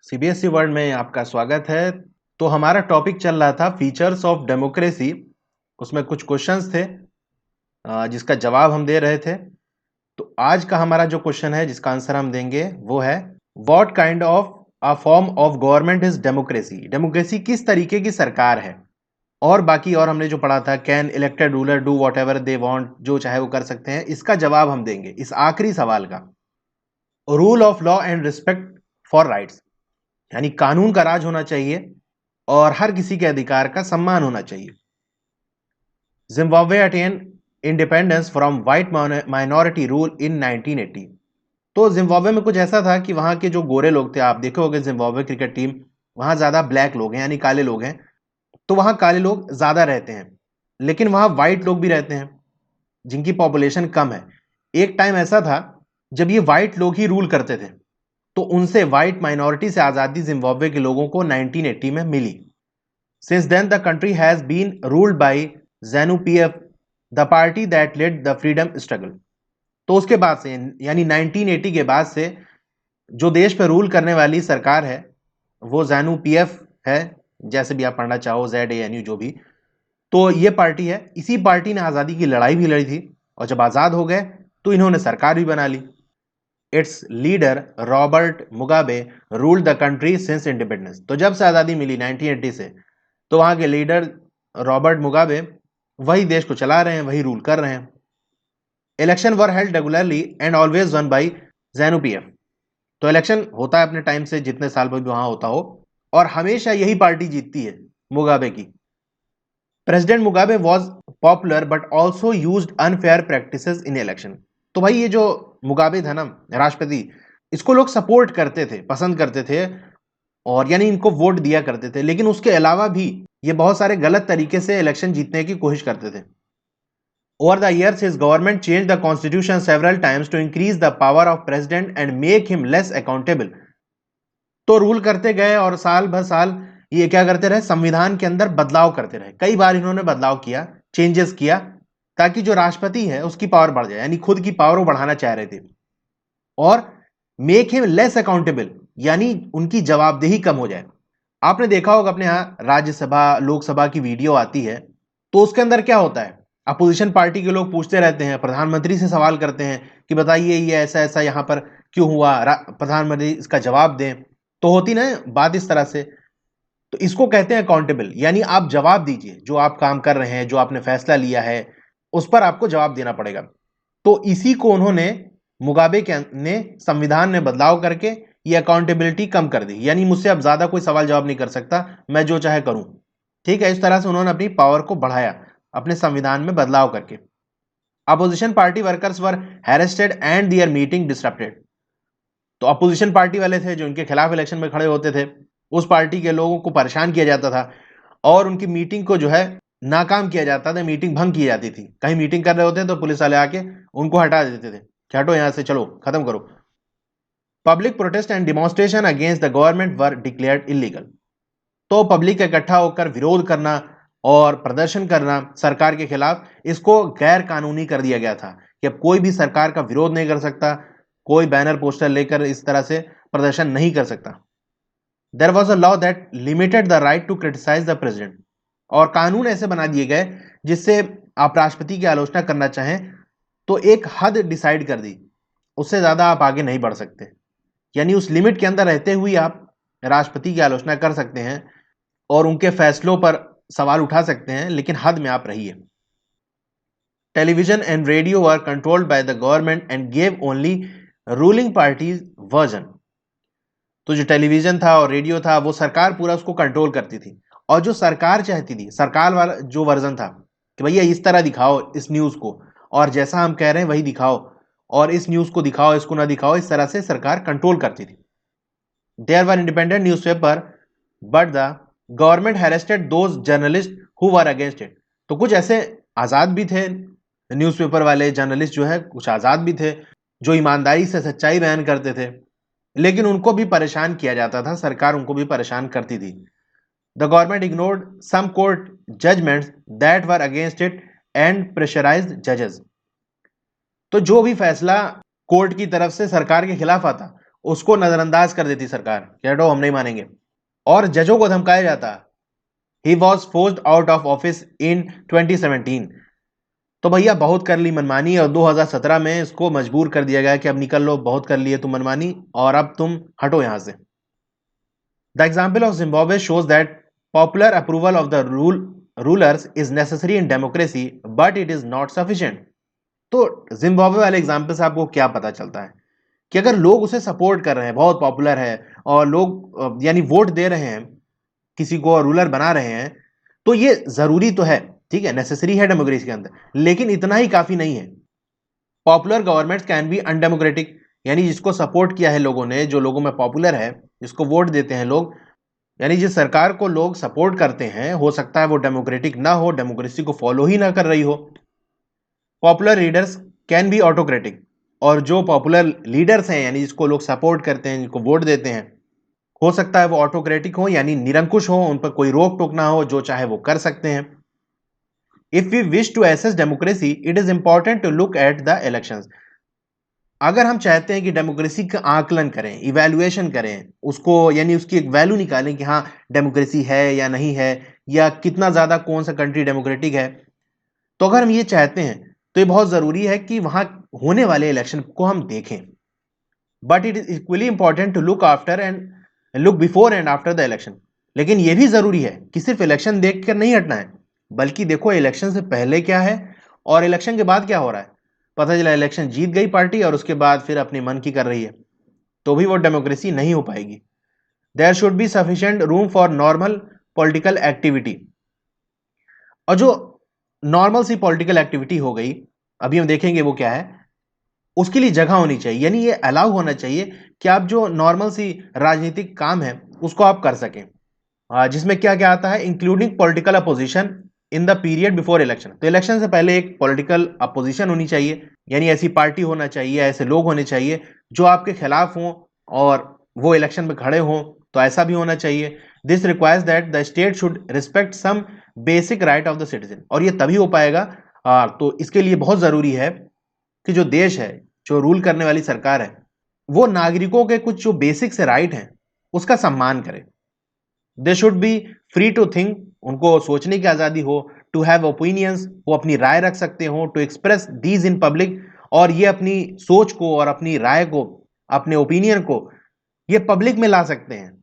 CBSE world में आपका स्वागत है। तो हमारा टॉपिक चल रहा था फीचर्स ऑफ डेमोक्रेसी। उसमें कुछ क्वेश्चंस थे जिसका जवाब हम दे रहे थे। तो आज का हमारा जो क्वेश्चन है जिसका आंसर हम देंगे वो है what kind of a form of government is democracy. Democracy किस तरीके की सरकार है। और बाकी और हमने जो पढ़ा था can elected ruler do what ever they want, जो चाहे वो कर सकते हैं। इसका जवाब हम देंगे इस आखिरी सवाल का। Rule of law and respect for rights, यानी कानून का राज होना चाहिए और हर किसी के अधिकार का सम्मान होना चाहिए। Zimbabwe attain independence from white minority rule in 1980। तो जिम्बाब्वे में कुछ ऐसा था कि वहां के जो गोरे लोग थे, आप देखे होंगे जिम्बाब्वे क्रिकेट टीम, वहां ज्यादा ब्लैक लोग हैं यानी काले लोग हैं। तो वहां काले लोग ज्यादा रहते हैं, लेकिन वहां व्हाइट लोग भी रहते हैं जिनकी पॉपुलेशन कम है। एक टाइम ऐसा था जब ये व्हाइट लोग ही रूल करते थे, तो उनसे व्हाइट माइनॉरिटी से आजादी जिम्बाब्वे के लोगों को 1980 में मिली। Since then the country has been ruled by ZANU-PF, the party that led the freedom struggle. तो उसके बाद से यानी 1980 के बाद से जो देश पे रूल करने वाली सरकार है वो ZANU-PF है, जैसे भी आप पढ़ना चाहो, ZANU जो भी। तो ये पार्टी है, इसी पार्टी ने आज़ादी की लड़ाई भी लड़ी थी और जब आज़ाद हो गए तो इन्होंने सरकार भी बना ली। Its leader Robert Mugabe ruled the country since independence. तो जब से आज़ादी मिली 1980 से, तो वहां के लीडर रॉबर्ट मुगाबे वही देश को चला रहे हैं, वही रूल कर रहे हैं। Election were held regularly and always one by ZANU-PF। तो इलेक्शन होता है अपने टाइम से, जितने साल भी वहां होता हो, और हमेशा यही पार्टी जीतती है, मुगाबे की। President Mugabe was popular but also use unfair practices in election. तो भाई ये जो मुगाबे था ना, राष्ट्रपति, इसको लोग सपोर्ट करते थे, पसंद करते थे, और यानी इनको वोट दिया करते थे, लेकिन उसके अलावा भी ये बहुत सारे गलत तरीके से इलेक्शन जीतने की कोशिश करते थे। Over the years his government changed the constitution several times to increase the power of president and make him less accountable। तो रूल करते गए और साल भर साल ये क्या करते रहे, संविधान के अंदर बदलाव करते रहे। कई बार इन्होंने बदलाव किया, चेंजेस किया, ताकि जो राष्ट्रपति है उसकी पावर बढ़ जाए, यानी खुद की पावर वो बढ़ाना चाह रहे थे। और मेक हिम लेस अकाउंटेबल, यानी उनकी जवाबदेही कम हो जाए। आपने देखा होगा अपने यहाँ राज्यसभा लोकसभा की वीडियो आती है, तो उसके अंदर क्या होता है, अपोजिशन पार्टी के लोग पूछते रहते हैं, प्रधानमंत्री से सवाल करते हैं कि बताइए ये ऐसा ऐसा यहाँ पर क्यों हुआ, प्रधानमंत्री इसका जवाब दें। तो होती ना बात इस तरह से। तो इसको कहते हैं अकाउंटेबल, यानी आप जवाब दीजिए, जो आप काम कर रहे हैं, जो आपने फैसला लिया है, उस पर आपको जवाब देना पड़ेगा। तो इसी को उन्होंने मुगाबे के ने संविधान में बदलाव करके ये अकाउंटेबिलिटी कम कर दी, यानी मुझसे अब ज्यादा कोई सवाल जवाब नहीं कर सकता, मैं जो चाहे करूं। ठीक है, इस तरह से उन्होंने अपनी पावर को बढ़ाया अपने संविधान में बदलाव करके। Opposition party workers were harassed and their meeting disrupted. तो अपोजिशन पार्टी वाले थे जो इनके खिलाफ इलेक्शन में खड़े होते थे, उस पार्टी के लोगों को परेशान किया जाता था और उनकी मीटिंग को जो है नाकाम किया जाता था, मीटिंग भंग की जाती थी। कहीं मीटिंग कर रहे होते तो पुलिस वाले आके उनको हटा देते थे कि हटो यहाँ से, चलो खत्म करो। Public protest and demonstration against the government were declared illegal. तो पब्लिक इकट्ठा होकर विरोध करना और प्रदर्शन करना सरकार के खिलाफ, इसको गैर कानूनी कर दिया गया था कि अब कोई भी सरकार का विरोध नहीं कर सकता, कोई बैनर पोस्टर लेकर इस तरह से प्रदर्शन नहीं कर सकता। There was a law that limited the right to criticise the president. और कानून ऐसे बना दिए गए जिससे आप राष्ट्रपति की आलोचना करना चाहें तो एक हद डिसाइड कर दी, उससे ज्यादा आप आगे नहीं बढ़ सकते। यानी उस लिमिट के अंदर रहते हुए आप राष्ट्रपति की आलोचना कर सकते हैं और उनके फैसलों पर सवाल उठा सकते हैं, लेकिन हद में आप रहिए। Television and radio were controlled by the government and gave only ruling parties version. तो जो टेलीविजन था और रेडियो था वो सरकार पूरा उसको कंट्रोल करती थी, और जो सरकार चाहती थी, सरकार वाला जो वर्जन था कि भैया इस तरह दिखाओ इस न्यूज को, और जैसा हम कह रहे हैं वही दिखाओ, और इस न्यूज को दिखाओ इसको ना दिखाओ, इस तरह से सरकार कंट्रोल करती थी। There were independent newspaper but the government harassed those journalist who were against it. तो कुछ ऐसे आजाद भी थे न्यूज़पेपर वाले जर्नलिस्ट, जो है कुछ आजाद भी थे जो ईमानदारी से सच्चाई बयान करते थे, लेकिन उनको भी परेशान किया जाता था, सरकार उनको भी परेशान करती थी। The government ignored some court judgments that were against it and pressurised जजेस। तो जो भी फैसला कोर्ट की तरफ से सरकार के खिलाफ आता, उसको नजरअंदाज कर देती सरकार कि हटो हम नहीं मानेंगे, और जजों को धमकाया जाता। He was forced out of office in 2017। तो भैया बहुत कर ली मनमानी, और 2017 में इसको मजबूर कर दिया गया कि अब निकल लो, बहुत कर लिए तुम मनमानी और अब तुम हटो यहां से। The example of Zimbabwe shows that popular approval of the rulers is necessary in democracy but it is not sufficient. तो जिम्बाब्वे वाले एग्जाम्पल से आपको क्या पता चलता है कि अगर लोग उसे सपोर्ट कर रहे हैं, बहुत पॉपुलर है, और लोग यानी वोट दे रहे हैं, किसी को रूलर बना रहे हैं, तो ये जरूरी तो है, ठीक है, नेसेसरी है डेमोक्रेसी के अंदर, लेकिन इतना ही काफी नहीं है। Popular governments can be undemocratic, यानी जिसको सपोर्ट किया है लोगों ने, जो लोगों में पॉपुलर है, जिसको वोट देते हैं लोग, यानी जिस सरकार को लोग सपोर्ट करते हैं, हो सकता है वो डेमोक्रेटिक ना हो, डेमोक्रेसी को फॉलो ही ना कर रही हो। Popular leaders can be autocratic, और जो पॉपुलर लीडर्स हैं, यानी जिसको लोग सपोर्ट करते हैं, जिसको वोट देते हैं, हो सकता है वो ऑटोक्रेटिक हो, यानी निरंकुश हो, उन पर कोई रोक टोक ना हो, जो चाहे वो कर सकते हैं। If we wish to assess democracy it is important to look at the elections. अगर हम चाहते हैं कि डेमोक्रेसी का आकलन करें, इवैल्यूएशन करें उसको, यानी उसकी एक वैल्यू निकालें कि हाँ डेमोक्रेसी है या नहीं है, या कितना ज्यादा कौन सा कंट्री डेमोक्रेटिक है, तो अगर हम ये चाहते हैं तो ये बहुत जरूरी है कि वहां होने वाले इलेक्शन को हम देखें। But it is equally important to look before and after the election. लेकिन यह भी जरूरी है कि सिर्फ इलेक्शन देख कर नहीं हटना है, बल्कि देखो इलेक्शन से पहले क्या है और इलेक्शन के बाद क्या हो रहा है। पता चला इलेक्शन जीत गई पार्टी और उसके बाद फिर अपनी मन की कर रही है, तो भी वो डेमोक्रेसी नहीं हो पाएगी। There should be sufficient room for normal political activity. और जो नॉर्मल सी पॉलिटिकल एक्टिविटी हो गई, अभी हम देखेंगे वो क्या है, उसके लिए जगह होनी चाहिए, यानी ये अलाउ होना चाहिए कि आप जो नॉर्मल सी राजनीतिक काम है उसको आप कर सकें। जिसमें क्या क्या आता है, including political opposition in the period before election. तो इलेक्शन से पहले एक पॉलिटिकल अपोजिशन होनी चाहिए, यानी ऐसी पार्टी होना चाहिए, ऐसे लोग होने चाहिए जो आपके खिलाफ हों और वो इलेक्शन में खड़े हों, तो ऐसा भी होना चाहिए। This requires that the state should respect some basic right of the citizen, और ये तभी हो पाएगा, तो इसके लिए बहुत जरूरी है कि जो देश है, जो रूल करने वाली सरकार है, वो नागरिकों के कुछ जो बेसिक से राइट हैं उसका सम्मान करे। They should be free to think, उनको सोचने की आजादी हो, टू हैव ओपिनियंस, वो अपनी राय रख सकते हो, to express these in public, और ये अपनी सोच को और अपनी राय को, अपने ओपिनियन को ये पब्लिक में ला सकते हैं।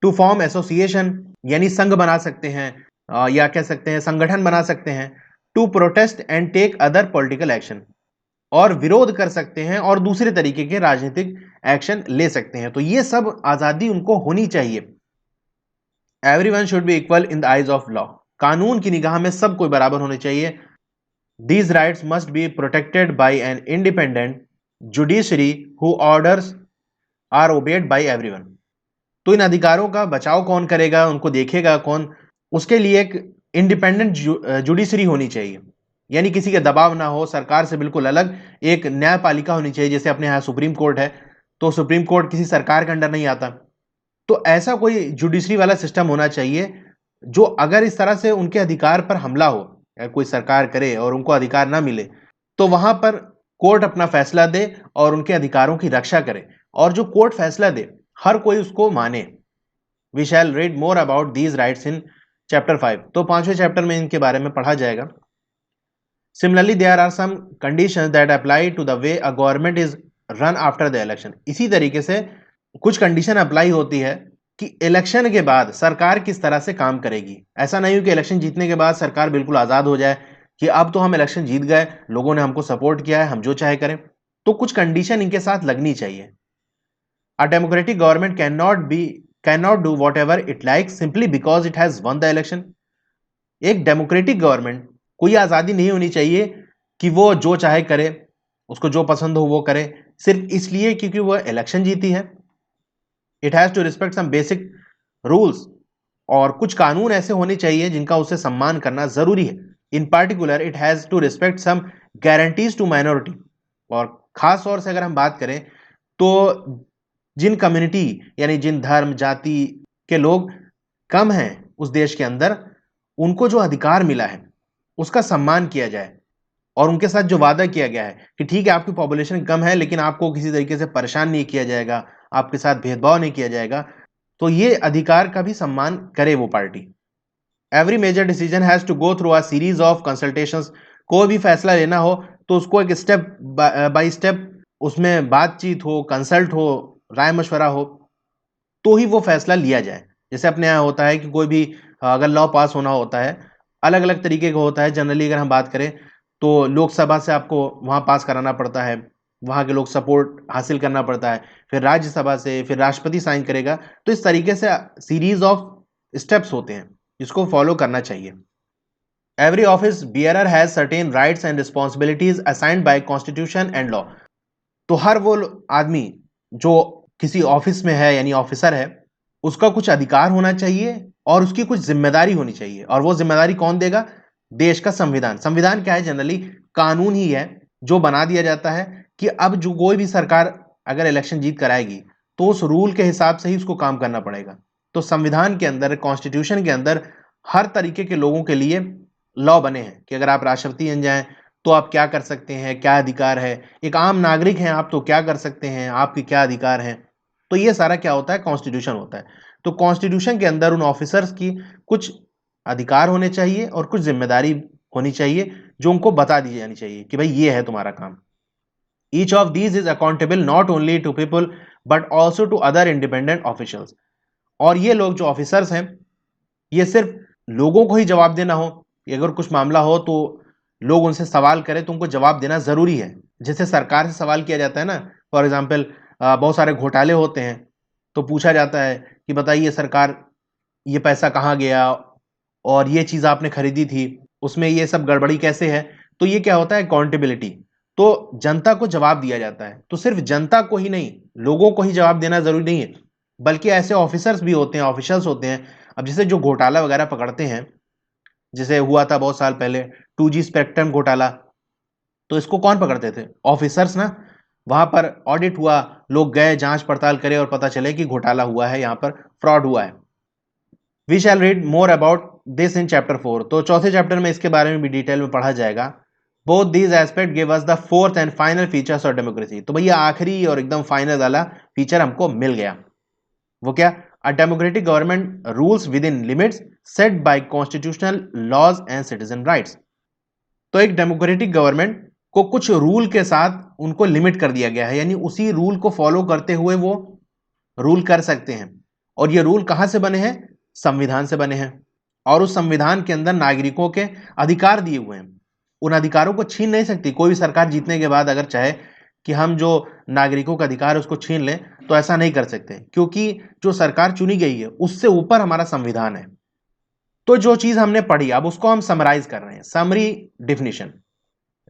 टू फॉर्म एसोसिएशन, यानी संघ बना सकते हैं, या कह सकते हैं संगठन बना सकते हैं। To protest and take other political action, और विरोध कर सकते हैं और दूसरे तरीके के राजनीतिक एक्शन ले सकते हैं। तो ये सब आजादी उनको होनी चाहिए। Everyone should be equal in the eyes of law, कानून की निगाह में सब कोई बराबर होने चाहिए। These rights must be protected by an independent judiciary who orders are obeyed by everyone. तो इन अधिकारों का बचाव कौन करेगा, उनको देखेगा कौन, उसके लिए एक इंडिपेंडेंट जुडिशरी होनी चाहिए, यानी किसी का दबाव ना हो, सरकार से बिल्कुल अलग एक न्यायपालिका होनी चाहिए। जैसे अपने यहाँ सुप्रीम कोर्ट है, तो सुप्रीम कोर्ट किसी सरकार के अंडर नहीं आता, तो ऐसा कोई जुडिशरी वाला सिस्टम होना चाहिए जो अगर इस तरह से उनके अधिकार पर हमला हो, अगर कोई सरकार करे और उनको अधिकार ना मिले, तो वहां पर कोर्ट अपना फैसला दे और उनके अधिकारों की रक्षा करे, और जो कोर्ट फैसला दे हर कोई उसको माने। We shall read more about these rights in chapter 5, तो 5वें चैप्टर में इनके बारे में पढ़ा जाएगा। Similarly there are some conditions that apply to the way a government is run after the election. इसी तरीके से कुछ कंडीशन अप्लाई होती है कि इलेक्शन के बाद सरकार किस तरह से काम करेगी। ऐसा नहीं हो कि इलेक्शन जीतने के बाद सरकार बिल्कुल आजाद हो जाए कि अब तो हम इलेक्शन जीत गए, लोगों ने हमको सपोर्ट किया है, हम जो चाहे करें। तो कुछ कंडीशन इनके साथ लगनी चाहिए। अ democratic government can not do what ever it like simply because it has one the election. एक डेमोक्रेटिक गवर्नमेंट को यह आजादी नहीं होनी चाहिए कि वो जो चाहे करे, उसको जो पसंद हो वो करे, सिर्फ इसलिए क्योंकि वह इलेक्शन जीती है। It has to respect some basic rules, और कुछ कानून ऐसे होने चाहिए जिनका उसे सम्मान करना जरूरी है। In particular it has to respect some guarantees to minority, और खास तौर से अगर हम बात करें तो जिन कम्युनिटी, यानी जिन धर्म जाति के लोग कम हैं उस देश के अंदर, उनको जो अधिकार मिला है उसका सम्मान किया जाए। और उनके साथ जो वादा किया गया है कि ठीक है आपकी पॉपुलेशन कम है लेकिन आपको किसी तरीके से परेशान नहीं किया जाएगा, आपके साथ भेदभाव नहीं किया जाएगा, तो ये अधिकार का भी सम्मान करे वो party. Every major decision has to go through a series of consultations. कोई भी फैसला लेना हो तो उसको एक स्टेप बाय स्टेप उसमें बातचीत हो, कंसल्ट हो, राय मशवरा हो, तो ही वो फैसला लिया जाए। जैसे अपने यहाँ होता है कि कोई भी अगर लॉ पास होना होता है, अलग अलग तरीके का होता है। जनरली अगर हम बात करें तो लोकसभा से आपको वहाँ पास कराना पड़ता है, वहाँ के लोग सपोर्ट हासिल करना पड़ता है, फिर राज्यसभा से, फिर राष्ट्रपति साइन करेगा। तो इस तरीके से सीरीज ऑफ स्टेप्स होते हैं जिसको फॉलो करना चाहिए। Every office bearer has certain rights and responsibilities assigned by constitution and law. तो हर वो आदमी जो किसी ऑफिस में है यानी ऑफिसर है, उसका कुछ अधिकार होना चाहिए और उसकी कुछ जिम्मेदारी होनी चाहिए। और वो जिम्मेदारी कौन देगा? देश का संविधान। संविधान क्या है? जनरली कानून ही है जो बना दिया जाता है कि अब जो कोई भी सरकार अगर इलेक्शन जीत कर आएगी तो उस रूल के हिसाब से ही उसको काम करना पड़ेगा। तो संविधान के अंदर, कॉन्स्टिट्यूशन के अंदर हर तरीके के लोगों के लिए लॉ बने हैं कि अगर आप राष्ट्रपति बन जाएं तो आप क्या कर सकते हैं, क्या अधिकार है, एक आम नागरिक हैं आप तो क्या कर सकते हैं, आपके क्या अधिकार हैं। तो ये सारा क्या होता है? कॉन्स्टिट्यूशन होता है। तो कॉन्स्टिट्यूशन के अंदर उन ऑफिसर्स की कुछ अधिकार होने चाहिए और कुछ जिम्मेदारी होनी चाहिए जो उनको बता दी जानी चाहिए कि भाई ये है तुम्हारा काम। Each of these is accountable not only to people but also to other independent officials. और ये लोग जो ऑफिसर्स हैं ये सिर्फ लोगों को ही जवाब देना हो, अगर कुछ मामला हो तो लोग उनसे सवाल करें तो उनको जवाब देना जरूरी है। जैसे सरकार से सवाल किया जाता है ना, फॉर एग्जाम्पल बहुत सारे घोटाले होते हैं तो पूछा जाता है कि बताइए सरकार, ये पैसा कहाँ गया और ये चीज आपने खरीदी थी उसमें ये सब गड़बड़ी कैसे है। तो ये क्या होता है? अकाउंटेबिलिटी। तो जनता को जवाब दिया जाता है। तो सिर्फ जनता को ही नहीं, लोगों को ही जवाब देना जरूरी नहीं है, बल्कि ऐसे ऑफिसर्स भी होते हैं, ऑफिशियल्स होते हैं। अब जैसे जो घोटाला वगैरह पकड़ते हैं, जैसे हुआ था बहुत साल पहले 2G स्पेक्ट्रम घोटाला, तो इसको कौन पकड़ते थे? ऑफिसर्स ना। वहां पर ऑडिट हुआ, लोग गए जांच पड़ताल करे और पता चले कि घोटाला हुआ है, यहाँ पर फ्रॉड हुआ है। We shall read more about this in chapter 4। तो चौथे चैप्टर में इसके बारे में भी डिटेल में पढ़ा जाएगा। Both these aspect give us the fourth and final features of democracy. तो भैया आखिरी और एकदम फाइनल वाला फीचर हमको मिल गया। वो क्या? A democratic government rules within limits set by constitutional laws and citizen rights. तो एक डेमोक्रेटिक गवर्नमेंट को कुछ रूल के साथ उनको लिमिट कर दिया गया है, यानी उसी रूल को फॉलो करते हुए वो रूल कर सकते हैं। और ये रूल कहां से बने हैं? संविधान से बने हैं। और उस संविधान के अंदर नागरिकों के अधिकार दिए हुए हैं। उन अधिकारों को छीन नहीं सकती कोई भी सरकार जीतने के बाद। अगर चाहे कि हम जो नागरिकों का अधिकार है उसको छीन लें तो ऐसा नहीं कर सकते, क्योंकि जो सरकार चुनी गई है उससे ऊपर हमारा संविधान है। तो जो चीज हमने पढ़ी अब उसको हम समराइज कर रहे हैं, summary definition.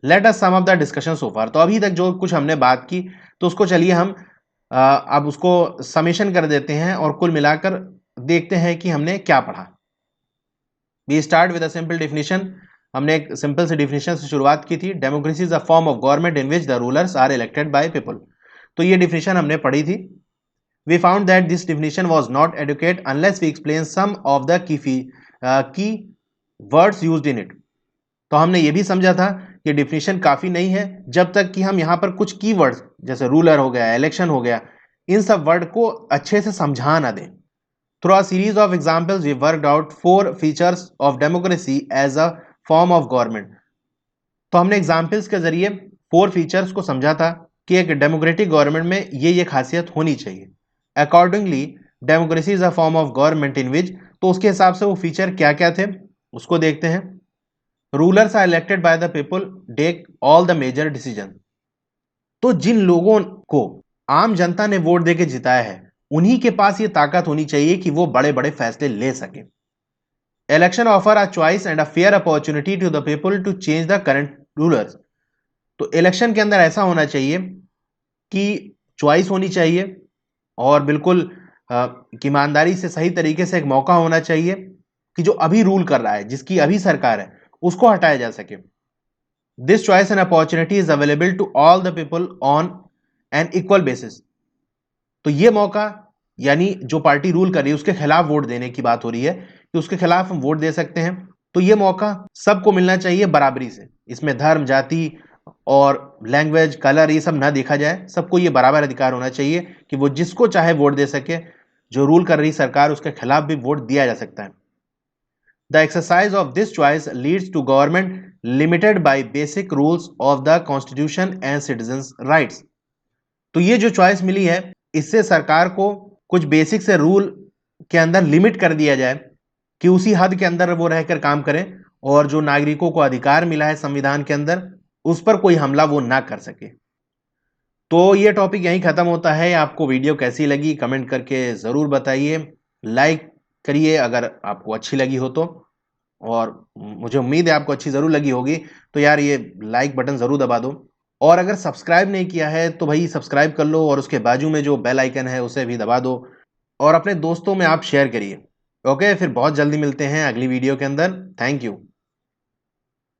Let us sum of the discussion so far. तो अभी तक जो कुछ हमने बात की तो उसको चलिए हम अब उसको समेशन कर देते हैं और कुल मिलाकर देखते हैं कि हमने क्या पढ़ा। We start with a simple definition. हमने एक सिंपल से डिफिनीशन से शुरुआत की थी। Democracy is a form of government in which the rulers are elected by people. तो ये डिफिनीशन हमने पढ़ी थी। We found that this definition was not adequate unless we explain some of the key words used in it. तो हमने ये भी समझा था कि डिफिनीशन काफी नहीं है जब तक कि हम यहाँ पर कुछ की वर्ड्स जैसे रूलर हो गया, इलेक्शन हो गया, इन सब वर्ड को अच्छे से समझा ना दें। Through a series of examples, we worked out 4 features of democracy as a form of government. तो हमने एग्जाम्पल्स के जरिए 4 फीचर्स को समझा था कि एक डेमोक्रेटिक गवर्नमेंट में ये खासियत होनी चाहिए। Accordingly democracy is a form of government in which, तो उसके हिसाब से वो फीचर क्या क्या थे उसको देखते हैं। Rulers are elected by the people, take all the major decision. तो जिन लोगों को आम जनता ने वोट देके जिताया है उन्हीं के पास ये ताकत होनी चाहिए कि वो बड़े बड़े फैसले ले सके। Election offer a choice and a fair opportunity to the people to change the current rulers. तो इलेक्शन के अंदर ऐसा होना चाहिए कि चॉइस होनी चाहिए और बिल्कुल ईमानदारी से सही तरीके से एक मौका होना चाहिए कि जो अभी रूल कर रहा है, जिसकी अभी सरकार है, उसको हटाया जा सके। This choice and opportunity is available to all the people on an equal basis. तो ये मौका, यानी जो पार्टी रूल कर रही है उसके खिलाफ वोट देने की बात हो रही है कि उसके खिलाफ हम वोट दे सकते हैं। तो ये मौका सबको मिलना चाहिए बराबरी से। इसमें धर्म, जाति और लैंग्वेज, कलर ये सब ना देखा जाए। सबको ये बराबर अधिकार होना चाहिए कि वो जिसको चाहे वोट दे सके। जो रूल कर रही सरकार उसके खिलाफ भी वोट दिया जा सकता है। The exercise of this choice leads to government limited by basic rules of the constitution and citizens rights। तो ये जो चॉइस मिली है, इससे सरकार को कुछ बेसिक से रूल के अंदर लिमिट कर दिया जाए कि उसी हद के अंदर वो रहकर काम करें, और जो नागरिकों को अधिकार मिला है संविधान के अंदर उस पर कोई हमला वो ना कर सके। तो ये टॉपिक यहीं खत्म होता है। आपको वीडियो कैसी लगी कमेंट करके ज़रूर बताइए। लाइक करिए अगर आपको अच्छी लगी हो तो, और मुझे उम्मीद है आपको अच्छी ज़रूर लगी होगी। तो यार ये लाइक बटन ज़रूर दबा दो, और अगर सब्सक्राइब नहीं किया है तो भाई सब्सक्राइब कर लो, और उसके बाजू में जो बेल आइकन है उसे भी दबा दो, और अपने दोस्तों में आप शेयर करिए। ओके, फिर बहुत जल्दी मिलते हैं अगली वीडियो के अंदर। Thank you.